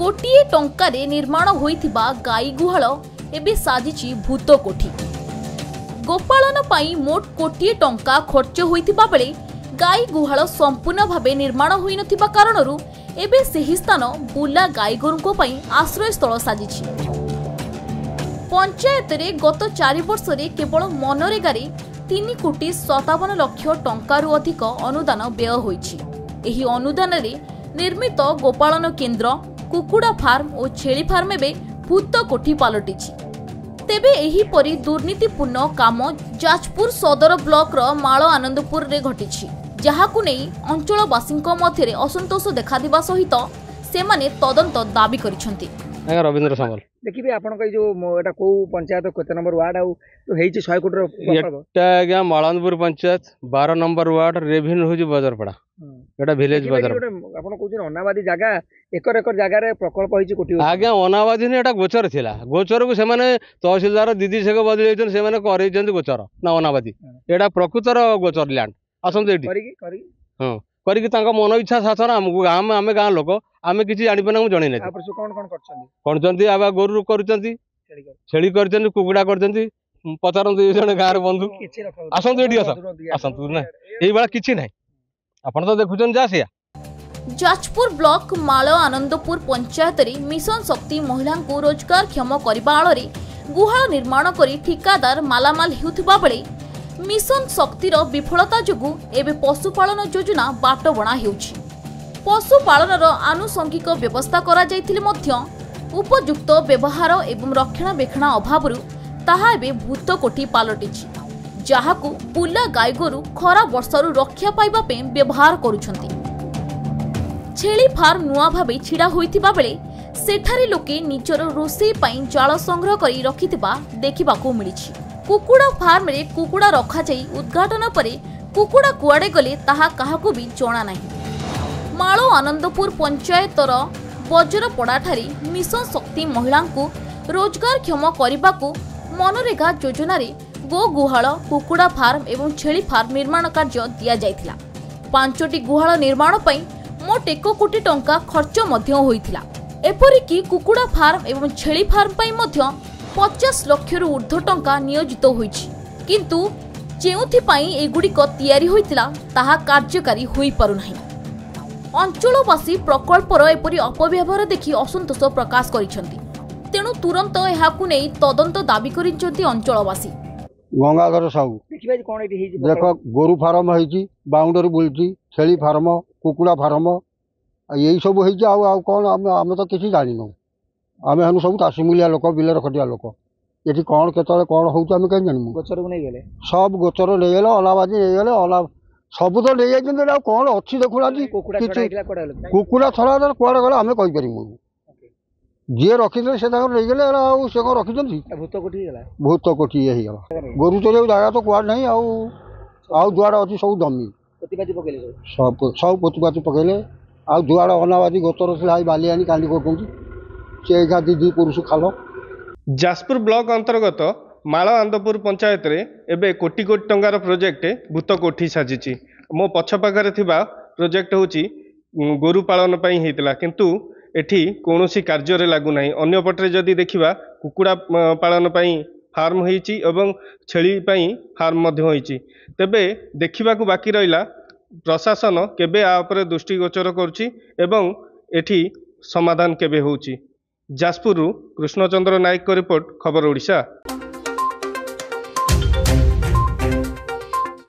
कोटिए टंकारे निर्माण होइथिबा गाई गुहाल एबे साजिछि भूत कोठी। गोपालन पाई मोट कोटिए टंका खर्च होइथिबा बेले गाई गुहाल संपूर्ण भावे निर्माण होई नथिबा कारणरू एबे सेही स्थान बुला गाई गोरुंको पाई आश्रय स्थल साजिछि। पंचायत रे गत 4 वर्ष रे केवल मनरेगा 3,57 लाख टंकारु अधिक अनुदान व्यय होइछि। एही अनुदान रे निर्मित गोपालन केन्द्र, कुकुड़ा फार्म और छेली फार्म एबे भूत कोठी पालटिछि। तेबे एही परी दुर्नीतिपूर्ण काम जाजपुर सदर ब्लॉक रो माଳ आनंदपुर रे घटिछि, जहाकु नै अंचलवासीक मध्य असंतोष देखादिबा सहित सेमाने तदंत दाबी करिसंती। रविंद्र सामल देखिए आपण जो एटा को पंचायत केते नंबर वार्ड आउ तो हेछि 100 कोटी रो एटा आज्ञा माळानपुर पंचायत 12 नंबर वार्ड रेवेन्यू होछि बजरपड़ा। एटा विलेज बजर आपण कहउछि अनावादी जागा एकर एकर जागा रे प्रकल्प होछि कोटी आज्ञा अनावादी ने एटा गोचर थिला। गोचर को से माने तहसीलदार दीदी से बदल जायछन से माने करैछन गोचर ना अनावादी। एटा प्रकृतर गोचर लैंड आसंत एटी करी हां करी तांका मन इच्छा शासन हमकु आमे गां लोक आमे किछि जानि पना जणे नै। आपन से कोन करछन कोनचंती आबा गोरु करछंती, छेली करछंती, कुकुडा करछंती। पचारंती जणे गां रे बंधु आसंत एटी आसंत ना एई बळा किछि नै आपण तो देखुछन जासिया। जाजपुर ब्लॉक माळ आनंदपुर पंचायत रे मिशन शक्ति महिला को रोजगार क्षम करबा आଳରେ गुहाल निर्माण करी ठिकादार मालामाल हेउथिबा बेले मिशन शक्तिर विफलता जोगु एबे पशुपालन योजना बाट बणा हेउछि। पशुपालन आनुषंगिक व्यवस्था करा जायथिले मध्य उपयुक्त व्यवहार एवं रक्षणाबेक्षण अभावरु ताहा एबे भूत कोठी पालटिछि, जहाकु बुला गाई गोरु खरा वर्षारु रक्षा पाइबा पे व्यवहार करुछंती। छेली फार्म नुआ भाबे छिड़ा होइथिबा बेले सेठारे लोके निजर रोषेई पाई जाल संग्रह करी रखिथिबा देखिबाकू मिलिछि। कुकुड़ा फार्म रे कुकुड़ा रखा जाई उद्घाटन परे कुकुड़ा कुआडे गले ताहा काहाकू भी जणा नाही। माळ आनंदपुर पंचायतर बजरपड़ा ठारे मिशन शक्ति महिला को रोजगार क्षम करबाकू मनरेगा योजना रे गो गुहाल, कुकुड़ा फार्म एवं छेली फार्म निर्माण कार्य दिया जायथिला। 5टी गुहाल निर्माण पई मोट 1 कोटी टंका खर्च मध्य होइथिला। एपरिकी कुकुड़ा फार्म एवं छेली फार्म पई मध्य 50 लाख रु ऊर्ध्व टंका नियोजित होइछि, किंतु जेउथि पई एगुडिक तयारी होइथिला ताहा कार्यकारी होई पारु नाही। अंचलवासी प्रकल्पर एपरि अपव्यवहार देखि असंतोष प्रकाश करिसंती, तेणु तुरंत एहाकु नै तदंत दाबी करिसंती अंचलवासी। गंगाधर साहू देख गोरु फार्म होइछि, बाउंडरी बुलछि, छेली फार्म, कुकुड़ा फार्म यही सब होइछि। आ कोन आमे तो किछि जानिनो। आमे हनु सब तासीमुलिया लोक, बिलर खटिया लोक। एठी कोन केतले कोन होउछि आमे केन जानिमु। गोचर को नै गेले सब गोचर नै गेले, अलाबाजी नै गेले, अला सब तो नै जाइछन। आ कोन अछि देखुलाजी कुकुड़ा छड़ा दर कोड गला आमे कहि परिमु। जे रखिले से ताकर नै गेले आ से को रखिछन भूत कोठी गेला। भूत कोठी हे गेला। गोरु चले जागा तो कोड नै आ दुआड़ अछि सब दमी प्रतिबाजी पकेले सब प्रतिबाजी पकेले। आ दुआड़ अनाबाजी गोचर से आई बालियानी कांडी कोटुंची से एका दीदी पुरुष खालो। जाजपुर ब्लॉक अंतर्गत माळ आनंदपुर पंचायत रे एबे कोटी कोटी टंकार प्रोजेक्ट भूत कोठी साजिछि। मो पछ पाखरे थिबा प्रोजेक्ट होछि गोरु पालन पई हेतिला, किंतु एठी कोनोसी कार्य रे लागु नाही। अन्य पटरे जदी देखिबा कुकुड़ा पालन पई फार्म होइछि एवं छेली पई फार्म मध्य होइछि। तेबे देखिबा को बाकी रहिला प्रशासन केबे आ ऊपर दृष्टिगोचर करूछि एवं एठी समाधान केबे होउछि। जाजपुर कृष्णचंद्र नायक रिपोर्ट, खबर ओडिशा।